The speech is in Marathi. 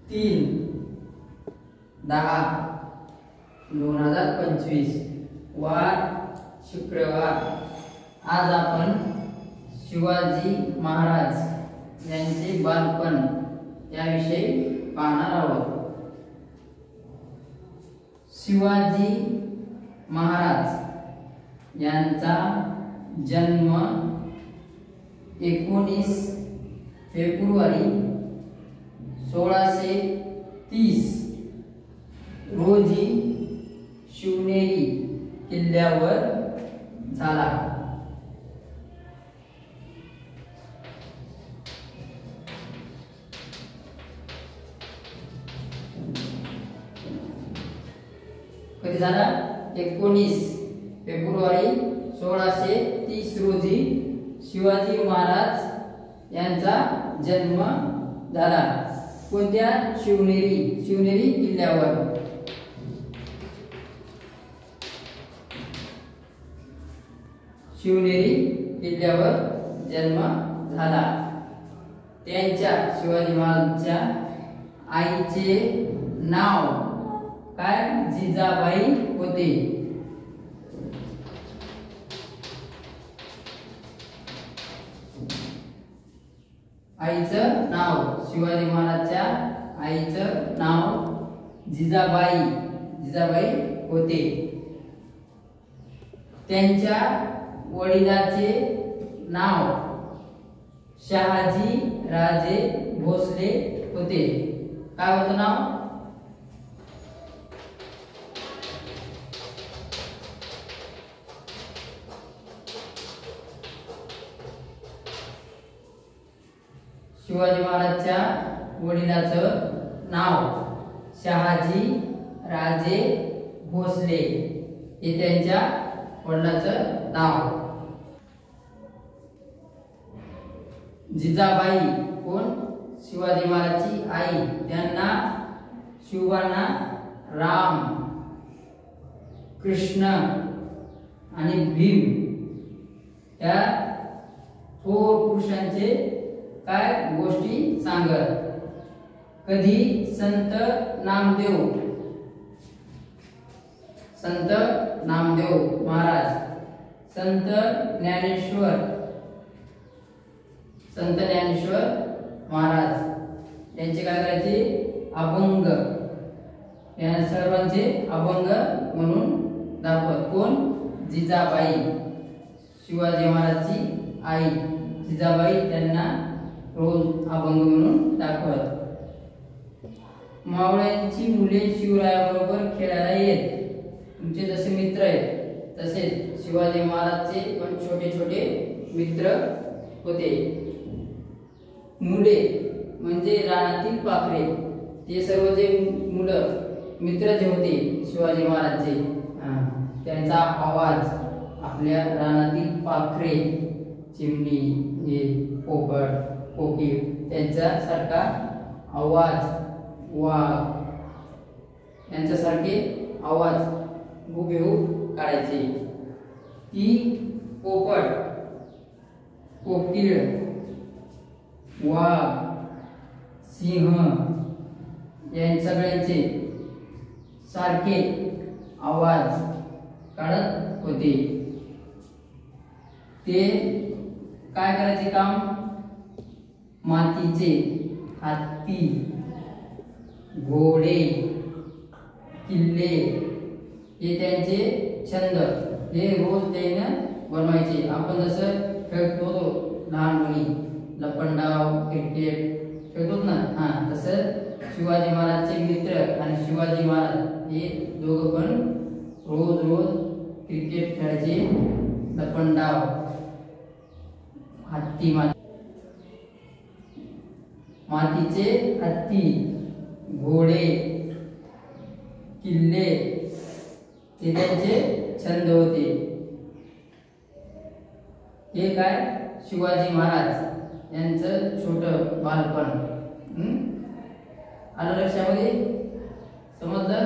3/10/2025 वार शुक्रवार। आज आपण शिवाजी महाराज यांचे बालपण याविषयी पाहणार आहोत। शिवाजी महाराज यांचा जन्म 19 फेब्रुवारी 1630 रोजी शिवनेरी किल्ल्यावर झाला। कधी झाला? 19 फेब्रुवारी 1630 रोजी शिवाजी महाराज यांचा जन्म झाला। कोणत्या? शिवनेरी किल्ल्यावर। शिवनेरी किल्ल्यावर जन्म झाला। त्यांच्या शिवाजी महाराजांच्या आईचे नाव काय? जिजाबाई होते। आईचं नाव, शिवाजी महाराजच्या आईचं नाव जिजाबाई होते। त्यांच्या वडिलांचे नाव शहाजी राजे भोसले होते। काय होतं नाव? शिवाजी महाराजच्या वडिलांचं नाव शहाजी राजे भोसले हे त्यांच्या वडिलांचं नाव। जिजाबाई कोण? शिवाजी महाराजची आई। त्यांना शिवबांना राम, कृष्ण आणि भीम या थोर पुरुषांचे काय गोष्टी सांगत। कधी? संत नामदेव महाराज, संत ज्ञानेश्वर महाराज यांचे काय करायचे? अभंग, या सर्वांचे अभंग म्हणून दाखवत। कोण? जिजाबाई, शिवाजी महाराजची आई जिजाबाई त्यांना रोज अभंग म्हणून दाखवत। मावळ्यांची मुले शिवरायाबरोबर खेळायला येत। तुमचे जसे मित्र आहेत तसेच शिवाजी महाराजचे पण छोटे छोटे मित्र होते। मुले म्हणजे रानातील पाखरे। ते सर्व जे मुलं मित्र जे होते शिवाजी महाराजचे, त्यांचा आवाज आपल्या रानातील पाखरे, चिमणी, हे पोपट, कोकीळ त्यांचा सारखा आवाज, वाघ यांच्यासारखे आवाज हुबेहूब काढायचे। ती पोपट, कोकीळ, वाघ, सिंह या सगळ्यांचे सारखे आवाज काढत होते। ते काय करायचे काम? मातीचे हत्ती, घोडे, किल्ले हे त्यांचे छंद। हे रोज त्याने बनवायचे। आपण जसं खेळतो लहानपणी लपंडाव, क्रिकेट खेळतो ना, तसं शिवाजी महाराजचे मित्र आणि शिवाजी महाराज हे दोघं पण रोज क्रिकेट खेळायचे, लपंडाव, हत्ती, मातीचे हत्ती, घोडे, किल्ले हे त्यांचे छंद होते। हे काय? शिवाजी महाराज यांचं छोटं बालपण। आलं लक्षामध्ये? समजलं?